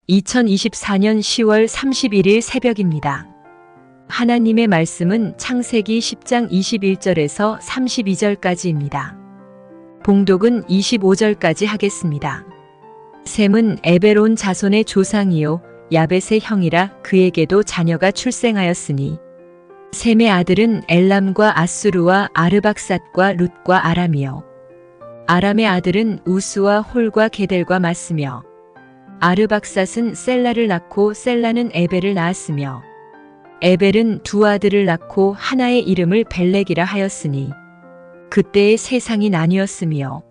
2024년 10월 31일 새벽입니다. 하나님의 말씀은 창세기 10장 21절에서 32절까지입니다. 봉독은 25절까지 하겠습니다. 셈은 에베론 자손의 조상이요 야벳의 형이라 그에게도 자녀가 출생하였으니 셈의 아들은 엘람과 아수르와 아르박삿과 룻과 아람이요 아람의 아들은 우스와 홀과 게델과 마스며 아르박삿은 셀라를 낳고 셀라는 에벨을 낳았으며 에벨은 두 아들을 낳고 하나의 이름을 벨렉이라 하였으니 그때의 세상이 나뉘었으며.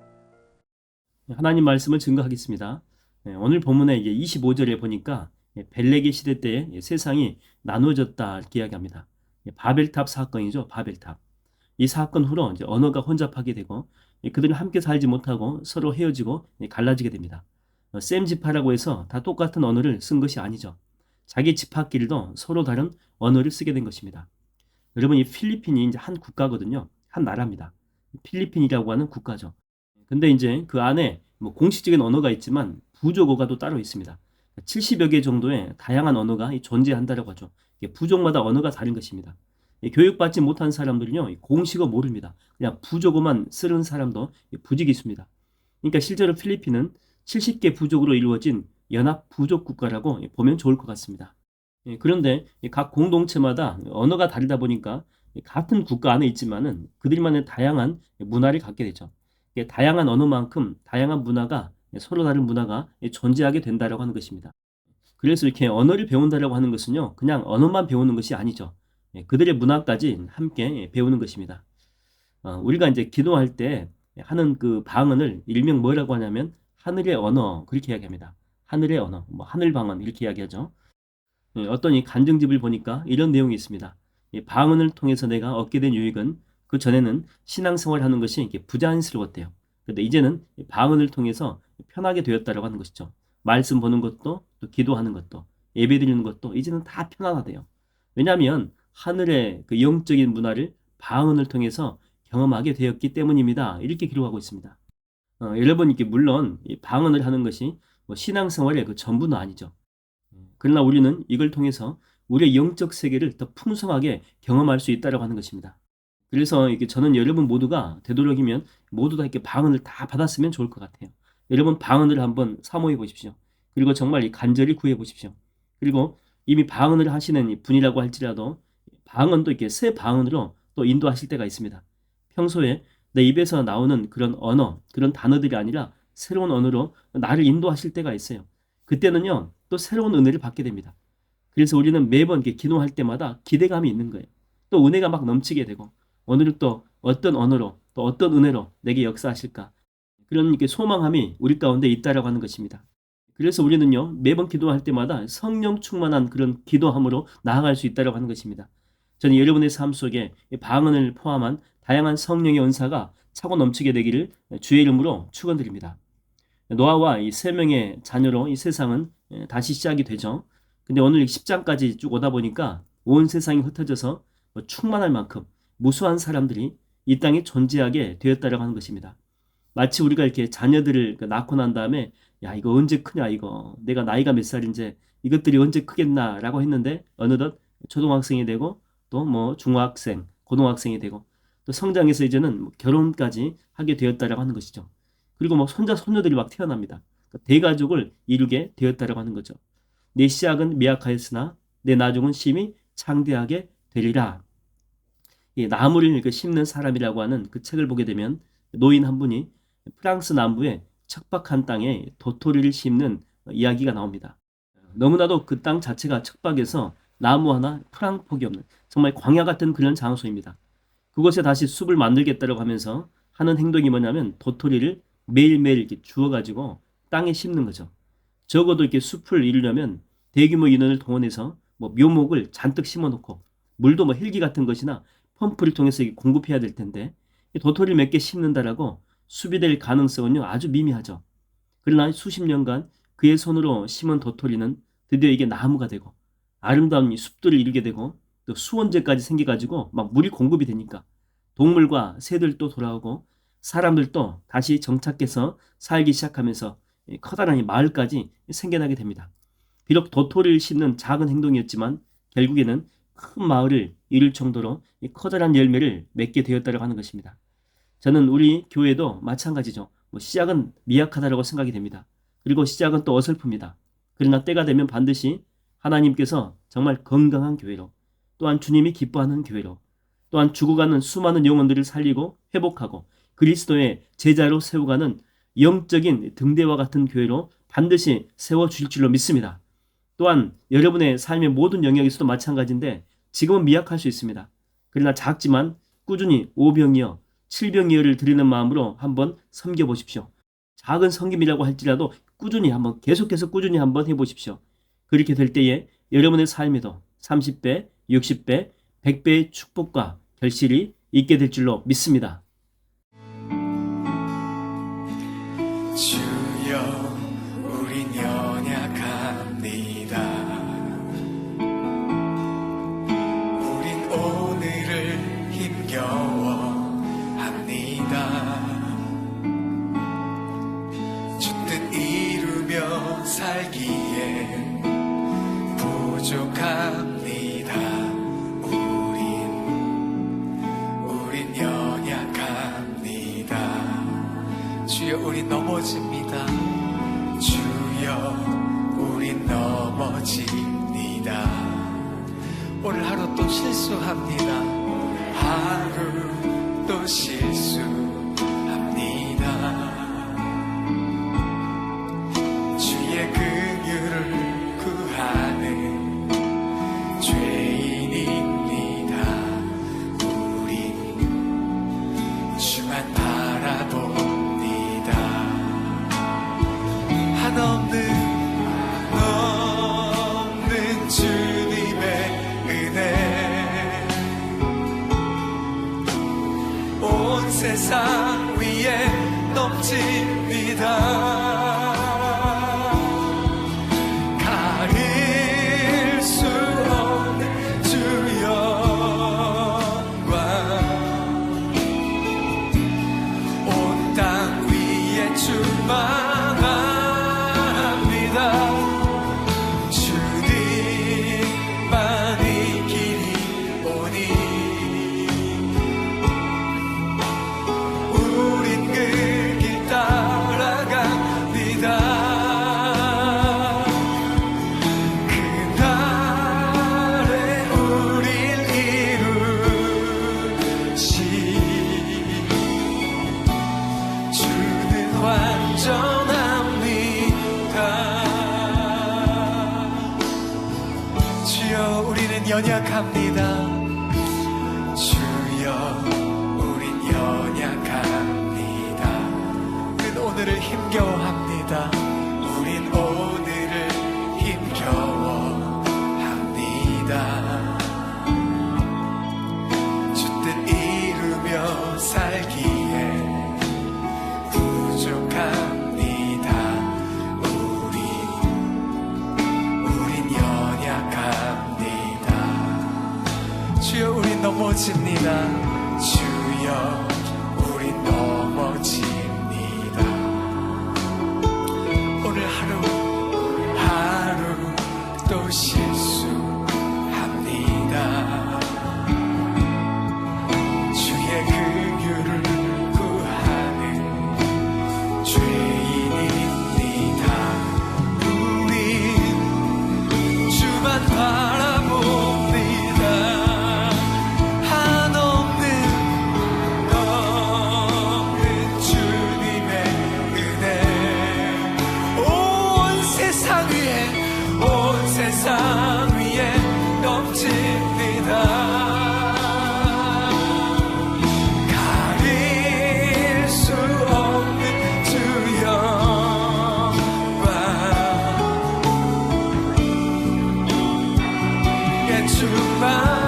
하나님 말씀을 증거하겠습니다. 오늘 본문에 25절에 보니까 벨렉의 시대 때 세상이 나누어졌다 이렇게 이야기합니다. 바벨탑 사건이죠. 바벨탑. 이 사건 후로 이제 언어가 혼잡하게 되고 그들은 함께 살지 못하고 서로 헤어지고 갈라지게 됩니다. 셈 지파라고 해서 다 똑같은 언어를 쓴 것이 아니죠. 자기 지파끼리도 서로 다른 언어를 쓰게 된 것입니다. 여러분, 이 필리핀이 이제 한 국가거든요. 한 나라입니다. 필리핀이라고 하는 국가죠. 근데 이제 그 안에 뭐 공식적인 언어가 있지만 부족어가 또 따로 있습니다. 70여 개 정도의 다양한 언어가 존재한다라고 하죠. 부족마다 언어가 다른 것입니다. 교육받지 못한 사람들은요, 공식어 모릅니다. 그냥 부족어만 쓰는 사람도 부직이 있습니다. 그러니까 실제로 필리핀은 70개 부족으로 이루어진 연합 부족 국가라고 보면 좋을 것 같습니다. 그런데 각 공동체마다 언어가 다르다 보니까 같은 국가 안에 있지만은 그들만의 다양한 문화를 갖게 되죠. 다양한 언어만큼 다양한 문화가 서로 다른 문화가 존재하게 된다라고 하는 것입니다. 그래서 이렇게 언어를 배운다라고 하는 것은요, 그냥 언어만 배우는 것이 아니죠. 그들의 문화까지 함께 배우는 것입니다. 우리가 이제 기도할 때 하는 그 방언을 일명 뭐라고 하냐면 하늘의 언어 그렇게 이야기합니다. 하늘의 언어, 뭐 하늘 방언 이렇게 이야기하죠. 어떤 이 간증집을 보니까 이런 내용이 있습니다. 이 방언을 통해서 내가 얻게 된 유익은 그 전에는 신앙생활 하는 것이 이렇게 부자연스러웠대요. 그런데 이제는 방언을 통해서 편하게 되었다라고 하는 것이죠. 말씀 보는 것도 또 기도하는 것도 예배 드리는 것도 이제는 다 편안하대요. 왜냐하면 하늘의 그 영적인 문화를 방언을 통해서 경험하게 되었기 때문입니다. 이렇게 기록하고 있습니다. 여러분, 이게 물론 이 방언을 하는 것이 뭐 신앙생활의 그 전부는 아니죠. 그러나 우리는 이걸 통해서 우리의 영적 세계를 더 풍성하게 경험할 수 있다고 하는 것입니다. 그래서 이게 저는 여러분 모두가 되도록이면 모두 다 이렇게 방언을 다 받았으면 좋을 것 같아요. 여러분 방언을 한번 사모해 보십시오. 그리고 정말 이 간절히 구해 보십시오. 그리고 이미 방언을 하시는 분이라고 할지라도 방언도 이렇게 새 방언으로 또 인도하실 때가 있습니다. 평소에 내 입에서 나오는 그런 언어, 그런 단어들이 아니라 새로운 언어로 나를 인도하실 때가 있어요. 그때는요, 또 새로운 은혜를 받게 됩니다. 그래서 우리는 매번 이렇게 기도할 때마다 기대감이 있는 거예요. 또 은혜가 막 넘치게 되고, 오늘은 또 어떤 언어로, 또 어떤 은혜로 내게 역사하실까? 그런 이렇게 소망함이 우리 가운데 있다라고 하는 것입니다. 그래서 우리는요, 매번 기도할 때마다 성령 충만한 그런 기도함으로 나아갈 수 있다라고 하는 것입니다. 저는 여러분의 삶 속에 방언을 포함한 다양한 성령의 은사가 차고 넘치게 되기를 주의 이름으로 축원드립니다. 노아와 이 세 명의 자녀로 이 세상은 다시 시작이 되죠. 근데 오늘 10장까지 쭉 오다 보니까 온 세상이 흩어져서 충만할 만큼 무수한 사람들이 이 땅에 존재하게 되었다라고 하는 것입니다. 마치 우리가 이렇게 자녀들을 낳고 난 다음에 야, 이거 언제 크냐, 이거 내가 나이가 몇 살인지 이것들이 언제 크겠나라고 했는데 어느덧 초등학생이 되고 또 뭐 중학생, 고등학생이 되고 또 성장해서 이제는 결혼까지 하게 되었다라고 하는 것이죠. 그리고 뭐 손자, 손녀들이 막 태어납니다. 그러니까 대가족을 이루게 되었다라고 하는 거죠. 내 시작은 미약하였으나 내 나중은 심히 창대하게 되리라. 이 나무를 심는 사람이라고 하는 그 책을 보게 되면 노인 한 분이 프랑스 남부의 척박한 땅에 도토리를 심는 이야기가 나옵니다. 너무나도 그 땅 자체가 척박해서 나무 하나 풀 한 폭이 없는 정말 광야 같은 그런 장소입니다. 그곳에 다시 숲을 만들겠다고 하면서 하는 행동이 뭐냐면 도토리를 매일매일 이렇게 주워가지고 땅에 심는 거죠. 적어도 이렇게 숲을 이루려면 대규모 인원을 동원해서 뭐 묘목을 잔뜩 심어놓고 물도 뭐 헬기 같은 것이나 펌프를 통해서 공급해야 될 텐데 도토리를 몇 개 심는다라고 숲이 될 가능성은요 아주 미미하죠. 그러나 수십 년간 그의 손으로 심은 도토리는 드디어 이게 나무가 되고 아름다운 숲들을 이루게 되고 또 수원재까지 생겨가지고 막 물이 공급이 되니까 동물과 새들도 돌아오고 사람들도 다시 정착해서 살기 시작하면서 커다란 마을까지 생겨나게 됩니다. 비록 도토리를 심는 작은 행동이었지만 결국에는 큰 마을을 이룰 정도로 이 커다란 열매를 맺게 되었다고 하는 것입니다. 저는 우리 교회도 마찬가지죠. 시작은 미약하다고 생각이 됩니다. 그리고 시작은 또 어설픕니다. 그러나 때가 되면 반드시 하나님께서 정말 건강한 교회로, 또한 주님이 기뻐하는 교회로, 또한 죽어가는 수많은 영혼들을 살리고 회복하고 그리스도의 제자로 세워가는 영적인 등대와 같은 교회로 반드시 세워주실 줄로 믿습니다. 또한 여러분의 삶의 모든 영역에서도 마찬가지인데 지금은 미약할 수 있습니다. 그러나 작지만 꾸준히 5병이어 7병이어를 드리는 마음으로 한번 섬겨보십시오. 작은 섬김이라고 할지라도 꾸준히 한번 계속해서 꾸준히 한번 해보십시오. 그렇게 될 때에 여러분의 삶에도 30배, 60배, 100배의 축복과 결실이 있게 될 줄로 믿습니다. 주여 우린 연약합니다. 우린 오늘을 힘겨워합니다. 주 뜻 이루며 살기에 부족합니다. 우린 연약합니다. 주여 우린 넘어집니다. 주여 우린 넘어집니다. 오늘 하루 또 실수합니다. 하루 또 실수합니다. 주의 긍휼을 구하는 죄인입니다. 우린 주만 바라봅니다. 한없는 주님의 은혜 온 세상 위에 넘칩니다. 가릴 수 없는 주 영광 온 땅 위에 충만합니다. 주님만이 길이 오니 우린 그 길 따라갑니다. 그날에 우릴 이루시 주는 완전합니다. 주여 우리는 연약합니다. 주여 우린 연약합니다. 우린 오늘을 힘겨워합니다. 우린 오늘을 힘겨워합니다. 주 뜻 이루며 살기에 부족합니다. 우린 연약합니다. 주여 우린 넘어집니다. 주여 우린 넘어집니다. 오늘 하루 또 실수합니다. 주의 긍휼을 구하는 죄인입니다. 우린 주만 바라봅니다. 한없는 주님의 은혜 온 세상 위에 넘칩니다. 가릴 수 없는 주 영광 예, 주만